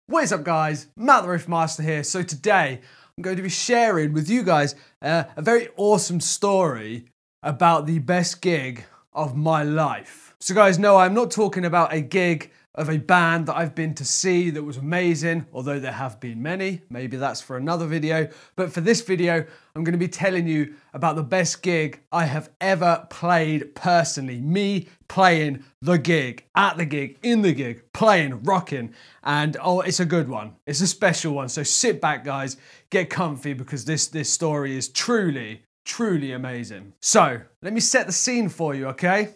What is up, guys? Matt the Riff Master here. So today I'm going to be sharing with you guys a very awesome story about the best gig of my life. So guys, no, I'm not talking about a gig of a band that I've been to see that was amazing, although there have been many. Maybe that's for another video. But for this video, I'm going to be telling you about the best gig I have ever played personally. Me playing the gig, at the gig, in the gig, playing, rocking. And oh, it's a good one. It's a special one. So sit back, guys, get comfy, because this story is truly amazing. So let me set the scene for you, okay?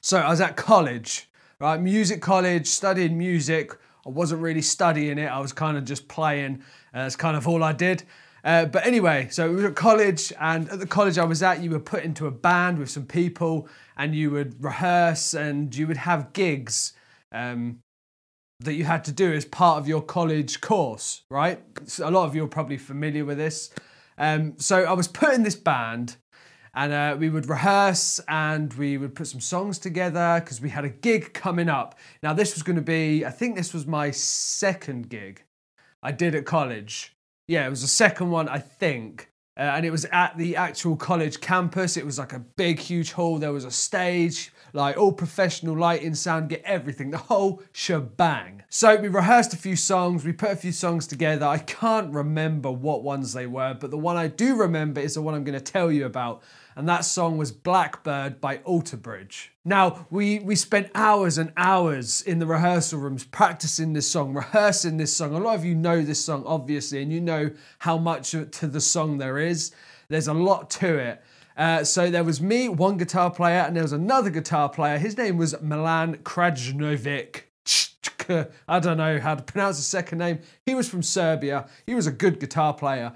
So I was at college. Right, music college, studying music. I wasn't really studying it, I was kind of just playing. That's kind of all I did. But anyway, so we were at college, and at the college I was at, you were put into a band with some people, and you would rehearse, and you would have gigs that you had to do as part of your college course, right? So a lot of you are probably familiar with this. So I was put in this band, and we would rehearse and we would put some songs together because we had a gig coming up. Now this was going to be, I think this was my second gig I did at college. Yeah, it was the second one, I think. And it was at the actual college campus. It was like a big, huge hall. There was a stage, like all professional lighting, sound, get everything, the whole shebang. So we rehearsed a few songs. We put a few songs together. I can't remember what ones they were, but the one I do remember is the one I'm going to tell you about. And that song was Blackbird by Alter Bridge. Now, we spent hours and hours in the rehearsal rooms practicing this song, rehearsing this song. A lot of you know this song, obviously, and you know how much to the song there is. There's a lot to it. So there was me, one guitar player, and there was another guitar player. His name was Milan Krajnovic. I don't know how to pronounce his second name. He was from Serbia. He was a good guitar player.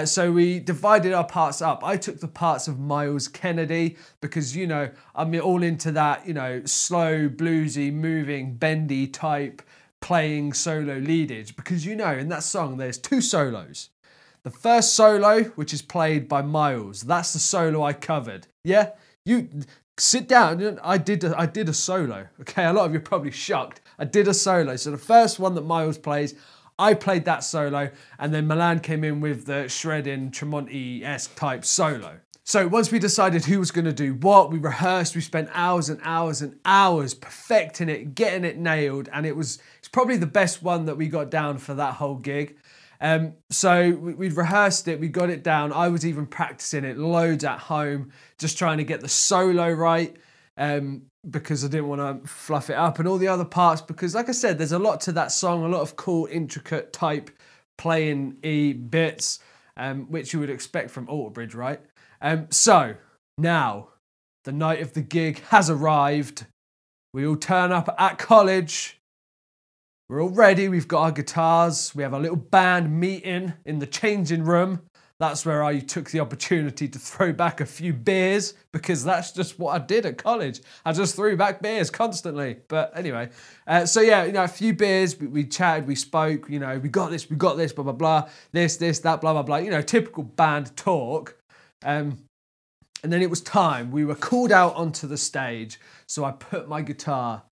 So we divided our parts up. I took the parts of Miles Kennedy because, you know, I'm all into that, you know, slow, bluesy, moving, bendy type playing solo leadage. Because, you know, in that song, there's two solos. The first solo, which is played by Miles, that's the solo I covered. Yeah? You sit down. I did a solo. Okay, a lot of you are probably shocked. I did a solo. So the first one that Miles plays, I played that solo, and then Milan came in with the shredding Tremonti-esque type solo. So once we decided who was going to do what, we rehearsed, we spent hours and hours and hours perfecting it, getting it nailed, and it's probably the best one that we got down for that whole gig. So we rehearsed it, we got it down. I was even practicing it loads at home, just trying to get the solo right, because I didn't want to fluff it up, and all the other parts, because like I said, there's a lot to that song, a lot of cool, intricate type playing bits, which you would expect from Alter Bridge, right? So now the night of the gig has arrived. We all turn up at college. We're all ready, we've got our guitars, we have a little band meeting in the changing room. That's where I took the opportunity to throw back a few beers, because that's just what I did at college. I just threw back beers constantly. But anyway, so yeah, you know, a few beers, we chatted, we spoke, you know, we got this, blah, blah, blah, this, that, blah, blah, blah, you know, typical band talk. And then it was time. We were called out onto the stage, so I put my guitar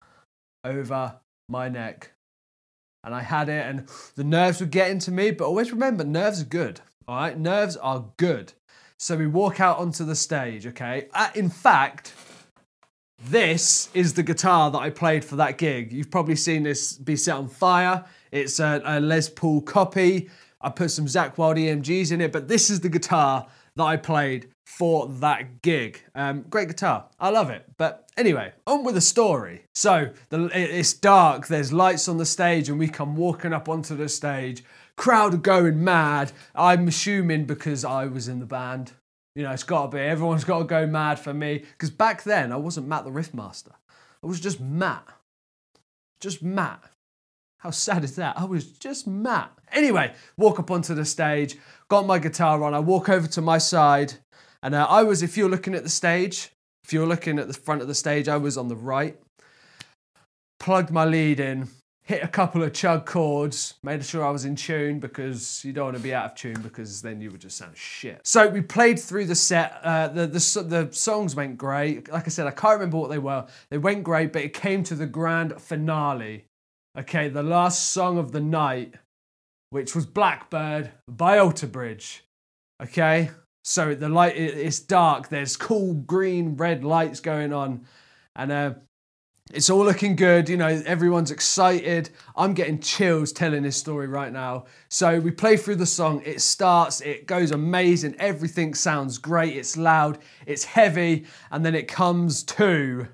over my neck. And I had it, and the nerves were getting to me, but always remember, nerves are good, all right? Nerves are good. So we walk out onto the stage, okay? In fact, this is the guitar that I played for that gig. You've probably seen this be set on fire. It's a Les Paul copy. I put some Zakk Wylde EMGs in it, but this is the guitar that I played for that gig. Great guitar, I love it. But anyway, on with the story. So it's dark, there's lights on the stage, and we come walking up onto the stage. Crowd are going mad. I'm assuming because I was in the band. You know, it's got to be. Everyone's got to go mad for me. Because back then, I wasn't Matt the Riff Master. I was just Matt. Just Matt. How sad is that? I was just Matt. Anyway, walk up onto the stage, got my guitar on, I walk over to my side, and if you're looking at the stage, if you're looking at the front of the stage, I was on the right. Plugged my lead in, hit a couple of chug chords, made sure I was in tune, because you don't want to be out of tune, because then you would just sound shit. So we played through the set. The songs went great. Like I said, I can't remember what they were. They went great, but it came to the grand finale. Okay, the last song of the night, which was Blackbird by Alter Bridge. Okay, so the light, it's dark, there's cool green, red lights going on, and it's all looking good, you know, everyone's excited. I'm getting chills telling this story right now. So we play through the song, it starts, it goes amazing, everything sounds great, it's loud, it's heavy, and then it comes to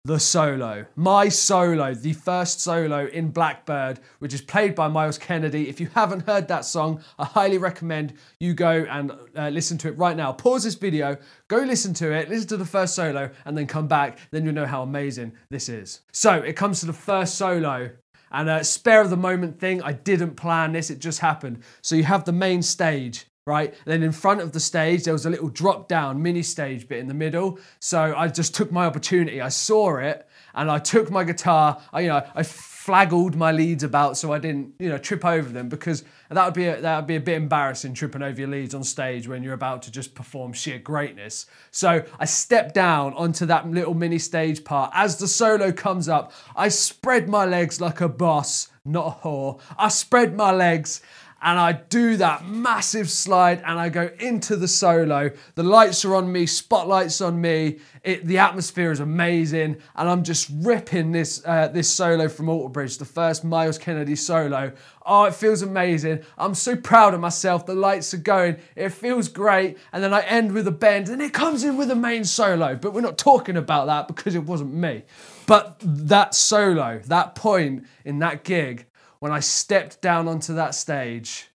the solo. My solo, the first solo in Blackbird, which is played by Miles Kennedy. If you haven't heard that song, I highly recommend you go and listen to it right now. Pause this video, go listen to it, listen to the first solo, and then come back. Then you'll know how amazing this is. So it comes to the first solo. And a spare of the moment thing, I didn't plan this, it just happened. So you have the main stage, right? Then in front of the stage, there was a little drop down mini stage bit in the middle. So I just took my opportunity. I saw it and I took my guitar, I flaggled my leads about so I didn't, trip over them, because that would be a bit embarrassing, tripping over your leads on stage when you're about to just perform sheer greatness. So I stepped down onto that little mini stage part. As the solo comes up, I spread my legs like a boss, not a whore. I spread my legs and I do that massive slide and I go into the solo. The lights are on me, spotlights on me. The atmosphere is amazing, and I'm just ripping this solo from Alter Bridge, the first Miles Kennedy solo. Oh, it feels amazing. I'm so proud of myself. The lights are going. It feels great. And then I end with a bend and it comes in with a main solo, but we're not talking about that because it wasn't me. But that solo, that point in that gig, when I stepped down onto that stage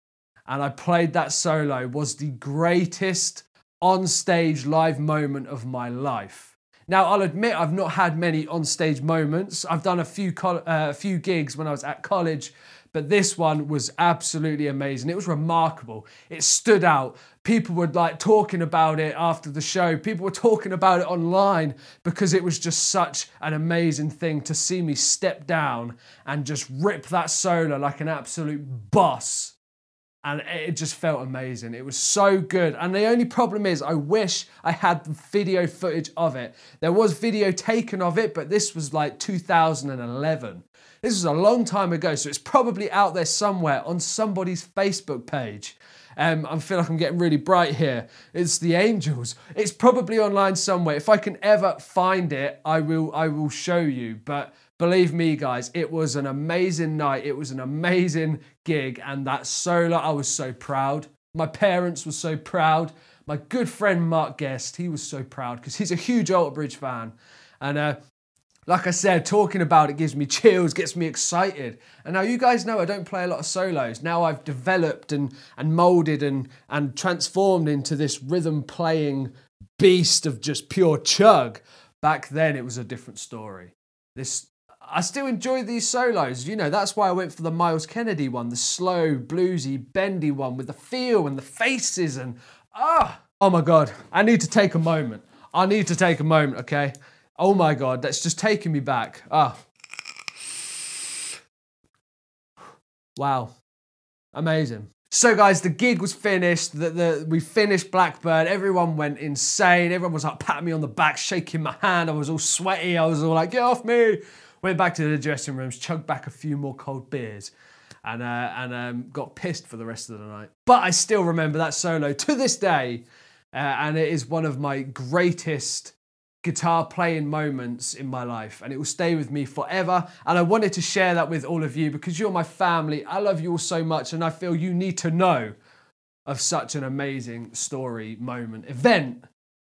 and I played that solo, was the greatest on-stage live moment of my life. Now, I'll admit I've not had many on-stage moments. I've done a few gigs when I was at college, but this one was absolutely amazing. It was remarkable. It stood out. People were talking about it after the show. People were talking about it online because it was just such an amazing thing to see me step down and just rip that solo like an absolute boss. And it just felt amazing. It was so good. And the only problem is I wish I had the video footage of it. There was video taken of it, but this was like 2011. This was a long time ago, so it's probably out there somewhere on somebody's Facebook page. I feel like I'm getting really bright here. It's the Angels. It's probably online somewhere. If I can ever find it, I will show you. But believe me, guys, it was an amazing night. It was an amazing gig, and that solo, I was so proud. My parents were so proud. My good friend Mark Guest, he was so proud because he's a huge Alter Bridge fan. And like I said, talking about it gives me chills, gets me excited. And now you guys know I don't play a lot of solos. Now I've developed and molded and transformed into this rhythm playing beast of just pure chug. Back then it was a different story. I still enjoy these solos, that's why I went for the Miles Kennedy one, the slow, bluesy, bendy one with the feel and the faces and oh my God, I need to take a moment. I need to take a moment, okay? Oh my God, that's just taking me back. Wow, amazing. So guys, the gig was finished, we finished Blackbird, everyone went insane, everyone was like patting me on the back, shaking my hand, I was all sweaty, I was all like, get off me. Went back to the dressing rooms, chugged back a few more cold beers, and got pissed for the rest of the night. But I still remember that solo to this day, and it is one of my greatest guitar playing moments in my life, and it will stay with me forever. And I wanted to share that with all of you because you're my family. I love you all so much, and I feel you need to know of such an amazing story, moment, event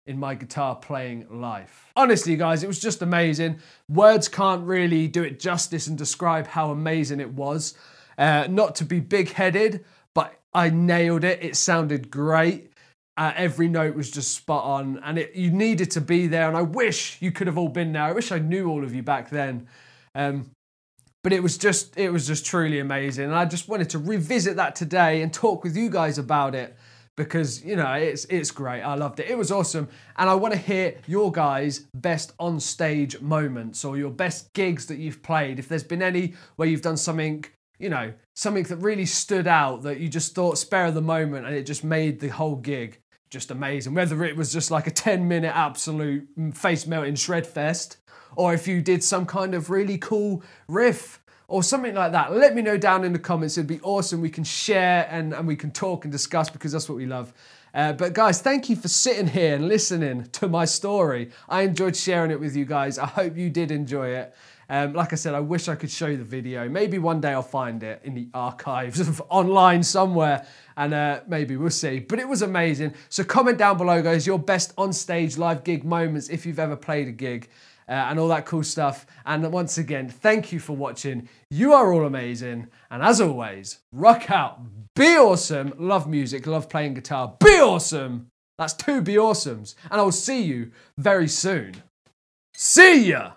in my guitar playing life. Honestly, guys, it was just amazing. Words can't really do it justice and describe how amazing it was. Not to be big-headed, but I nailed it. It sounded great. Every note was just spot on, and you needed to be there, and I wish you could have all been there. I wish I knew all of you back then. But it was just truly amazing, and I just wanted to revisit that today and talk with you guys about it. Because, it's great. I loved it. It was awesome. And I want to hear your guys' best on-stage moments or your best gigs that you've played. If there's been any where you've done something, something that really stood out that you just thought spare of the moment and it just made the whole gig just amazing. Whether it was just like a 10-minute absolute face-melting shred fest, or if you did some kind of really cool riff or something like that. Let me know down in the comments. It'd be awesome. We can share and we can talk and discuss because that's what we love. But guys, thank you for sitting here and listening to my story. I enjoyed sharing it with you guys. I hope you did enjoy it. Like I said, I wish I could show you the video. Maybe one day I'll find it in the archives of online somewhere, and maybe we'll see. But it was amazing. So comment down below, guys, your best on-stage live gig moments if you've ever played a gig, and all that cool stuff. And once again, thank you for watching. You are all amazing. And as always, rock out, be awesome, love music, love playing guitar, be awesome. That's 2 be awesomes. And I will see you very soon. See ya!